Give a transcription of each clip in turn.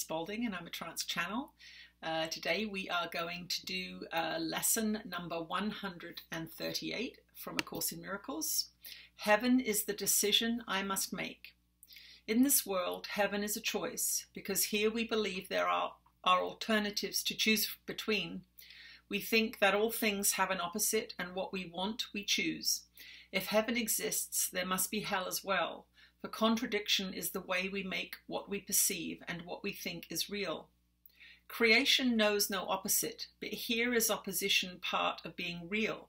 Spalding and I'm a trance channel. Today we are going to do lesson number 138 from A Course in Miracles. Heaven is the decision I must make. In this world, heaven is a choice because here we believe there are alternatives to choose between. We think that all things have an opposite and what we want we choose. If heaven exists, there must be hell as well. For contradiction is the way we make what we perceive and what we think is real. Creation knows no opposite, but here is opposition part of being real.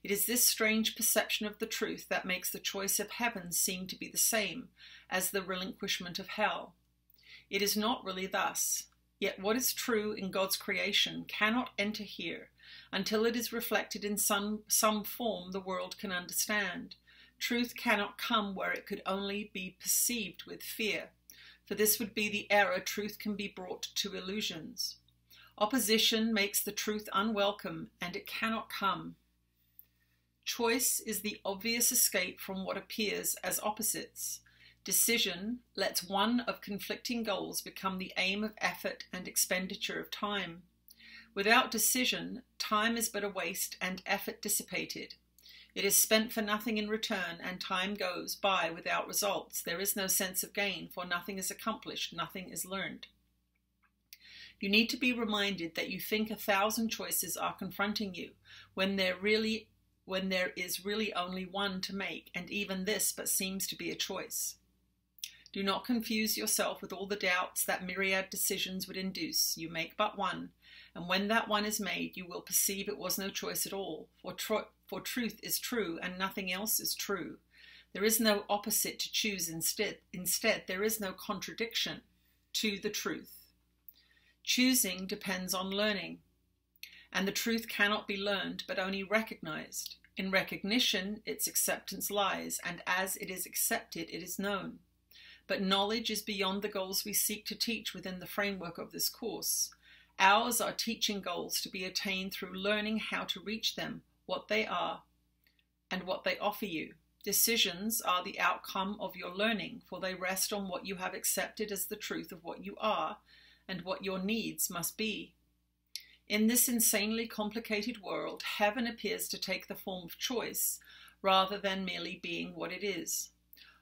It is this strange perception of the truth that makes the choice of heaven seem to be the same as the relinquishment of hell. It is not really thus. Yet what is true in God's creation cannot enter here until it is reflected in some form the world can understand. Truth cannot come where it could only be perceived with fear, for this would be the error truth can be brought to illusions. Opposition makes the truth unwelcome, and it cannot come. Choice is the obvious escape from what appears as opposites. Decision lets one of conflicting goals become the aim of effort and expenditure of time. Without decision, time is but a waste and effort dissipated. It is spent for nothing in return, and time goes by without results. There is no sense of gain, for nothing is accomplished, nothing is learned. You need to be reminded that you think 1,000 choices are confronting you, when there is really only one to make, and even this but seems to be a choice. Do not confuse yourself with all the doubts that myriad decisions would induce. You make but one, and when that one is made, you will perceive it was no choice at all, for truth is true, and nothing else is true. There is no opposite to choose instead. There is no contradiction to the truth. Choosing depends on learning, and the truth cannot be learned, but only recognized. In recognition, its acceptance lies, and as it is accepted, it is known. But knowledge is beyond the goals we seek to teach within the framework of this course. Ours are teaching goals to be attained through learning how to reach them, what they are, and what they offer you. Decisions are the outcome of your learning, for they rest on what you have accepted as the truth of what you are and what your needs must be. In this insanely complicated world, heaven appears to take the form of choice rather than merely being what it is.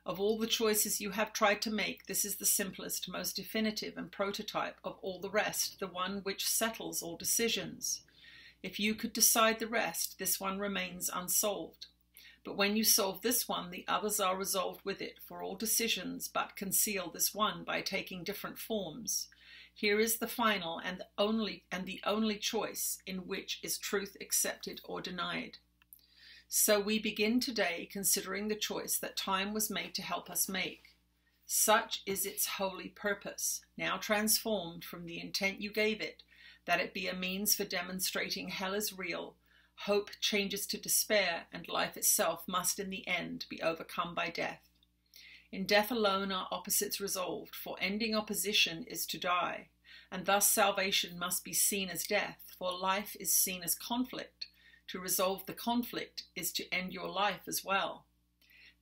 Of all the choices you have tried to make, this is the simplest, most definitive and prototype of all the rest, the one which settles all decisions. If you could decide the rest, this one remains unsolved. But when you solve this one, the others are resolved with it, for all decisions but conceal this one by taking different forms. Here is the final and the only choice in which is truth accepted or denied. So we begin today considering the choice that time was made to help us make. Such is its holy purpose, now transformed from the intent you gave it, that it be a means for demonstrating hell is real. Hope changes to despair, and life itself must in the end be overcome by death. In death alone are opposites resolved, for ending opposition is to die, and thus salvation must be seen as death, for life is seen as conflict. To resolve the conflict is to end your life as well.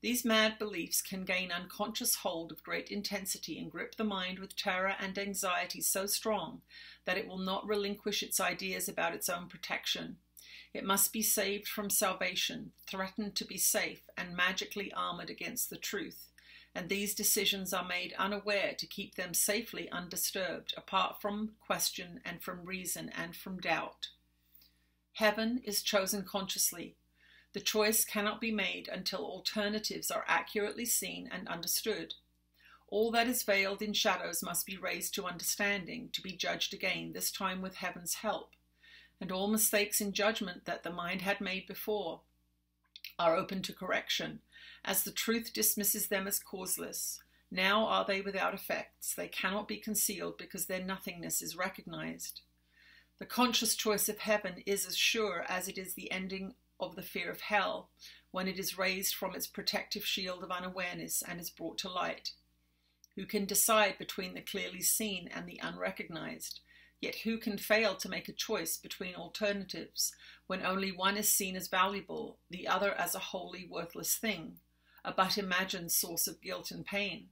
These mad beliefs can gain unconscious hold of great intensity and grip the mind with terror and anxiety so strong that it will not relinquish its ideas about its own protection. It must be saved from salvation, threatened to be safe, and magically armored against the truth. And these decisions are made unaware to keep them safely undisturbed, apart from question and from reason and from doubt. Heaven is chosen consciously. The choice cannot be made until alternatives are accurately seen and understood. All that is veiled in shadows must be raised to understanding, to be judged again, this time with heaven's help. And all mistakes in judgment that the mind had made before are open to correction, as the truth dismisses them as causeless. Now are they without effects. They cannot be concealed because their nothingness is recognized. The conscious choice of heaven is as sure as it is the ending of the fear of hell, when it is raised from its protective shield of unawareness and is brought to light. Who can decide between the clearly seen and the unrecognized? Yet who can fail to make a choice between alternatives, when only one is seen as valuable, the other as a wholly worthless thing, a but imagined source of guilt and pain?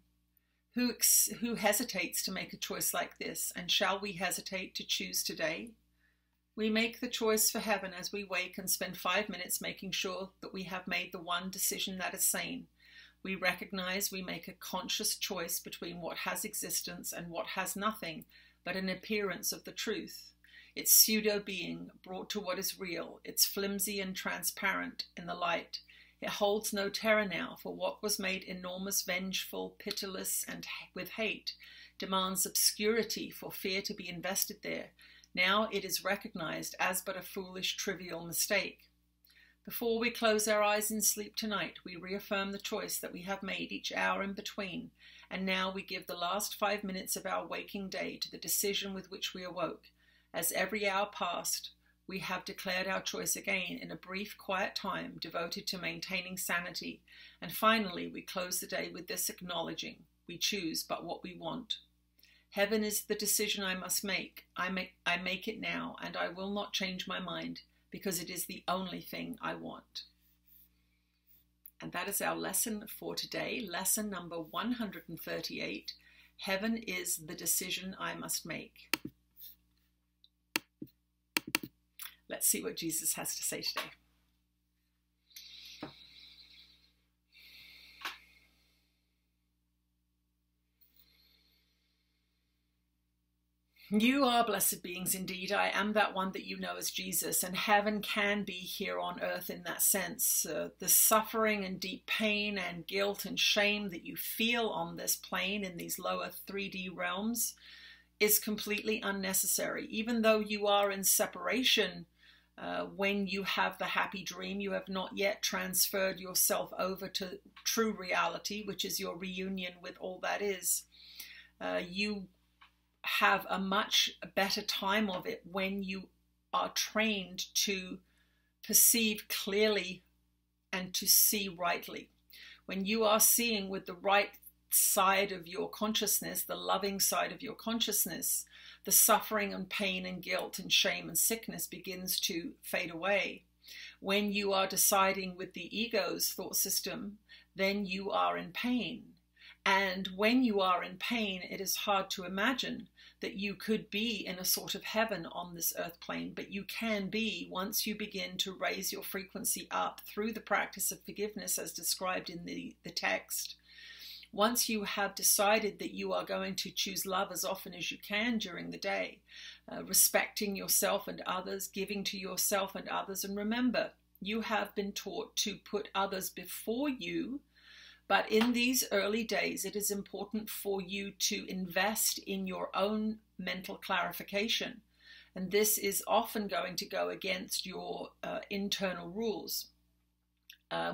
Who hesitates to make a choice like this? And shall we hesitate to choose today? We make the choice for heaven as we wake and spend 5 minutes making sure that we have made the one decision that is sane. We recognize we make a conscious choice between what has existence and what has nothing but an appearance of the truth. It's pseudo-being brought to what is real. It's flimsy and transparent in the light. It holds no terror now, for what was made enormous, vengeful, pitiless, and with hate demands obscurity for fear to be invested there. Now it is recognized as but a foolish, trivial mistake. Before we close our eyes in sleep tonight, we reaffirm the choice that we have made each hour in between, and now we give the last 5 minutes of our waking day to the decision with which we awoke. As every hour passed, we have declared our choice again in a brief, quiet time devoted to maintaining sanity, and finally we close the day with this acknowledging: we choose but what we want. Heaven is the decision I must make. I make it now, and I will not change my mind, because it is the only thing I want. And that is our lesson for today, lesson number 138. Heaven is the decision I must make. Let's see what Jesus has to say today. You are blessed beings indeed. I am that one that you know as Jesus, and heaven can be here on earth in that sense. The suffering and deep pain and guilt and shame that you feel on this plane in these lower 3D realms is completely unnecessary. Even though you are in separation, when you have the happy dream, you have not yet transferred yourself over to true reality, which is your reunion with all that is. You have a much better time of it when you are trained to perceive clearly and to see rightly. When you are seeing with the right side of your consciousness, the loving side of your consciousness, the suffering and pain and guilt and shame and sickness begins to fade away. When you are deciding with the ego's thought system, then you are in pain. And when you are in pain, it is hard to imagine that you could be in a sort of heaven on this earth plane, but you can be once you begin to raise your frequency up through the practice of forgiveness as described in the text. Once you have decided that you are going to choose love as often as you can during the day, respecting yourself and others, giving to yourself and others, and remember, you have been taught to put others before you. But in these early days, it is important for you to invest in your own mental clarification. And this is often going to go against your internal rules.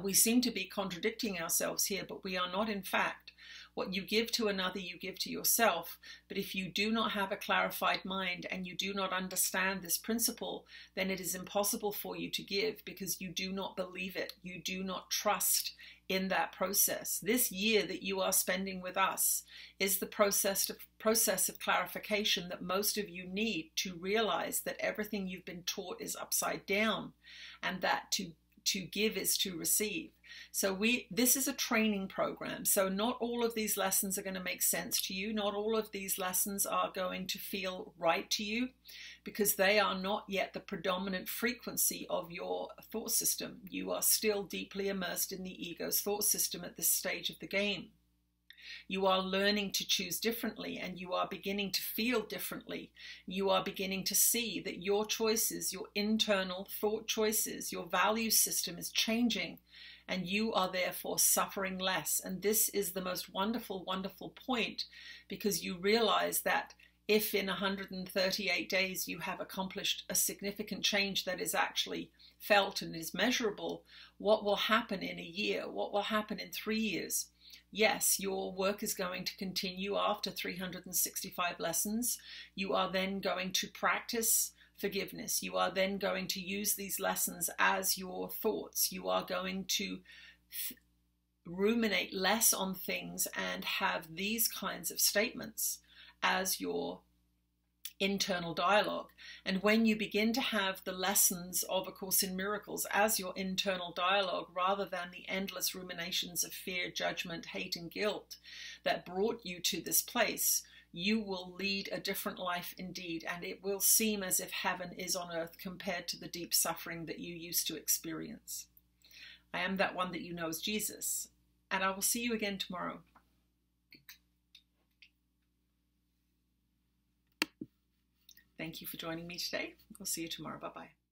We seem to be contradicting ourselves here, but we are not in fact. What you give to another, you give to yourself. But if you do not have a clarified mind and you do not understand this principle, then it is impossible for you to give because you do not believe it. You do not trust in that process. This year that you are spending with us is the process of clarification that most of you need to realize that everything you've been taught is upside down and that to give is to receive. So this is a training program. So not all of these lessons are going to make sense to you. Not all of these lessons are going to feel right to you because they are not yet the predominant frequency of your thought system. You are still deeply immersed in the ego's thought system at this stage of the game. You are learning to choose differently and you are beginning to feel differently. You are beginning to see that your choices, your internal thought choices, your value system is changing and you are therefore suffering less. And this is the most wonderful, wonderful point because you realize that if in 138 days you have accomplished a significant change that is actually felt and is measurable, what will happen in a year? What will happen in 3 years? Yes, your work is going to continue after 365 lessons. You are then going to practice forgiveness. You are then going to use these lessons as your thoughts. You are going to ruminate less on things and have these kinds of statements as your internal dialogue. And when you begin to have the lessons of A Course in Miracles as your internal dialogue, rather than the endless ruminations of fear, judgment, hate, and guilt that brought you to this place, you will lead a different life indeed, and it will seem as if heaven is on earth compared to the deep suffering that you used to experience. I am that one that you know as Jesus, and I will see you again tomorrow. Thank you for joining me today. I'll see you tomorrow. Bye-bye.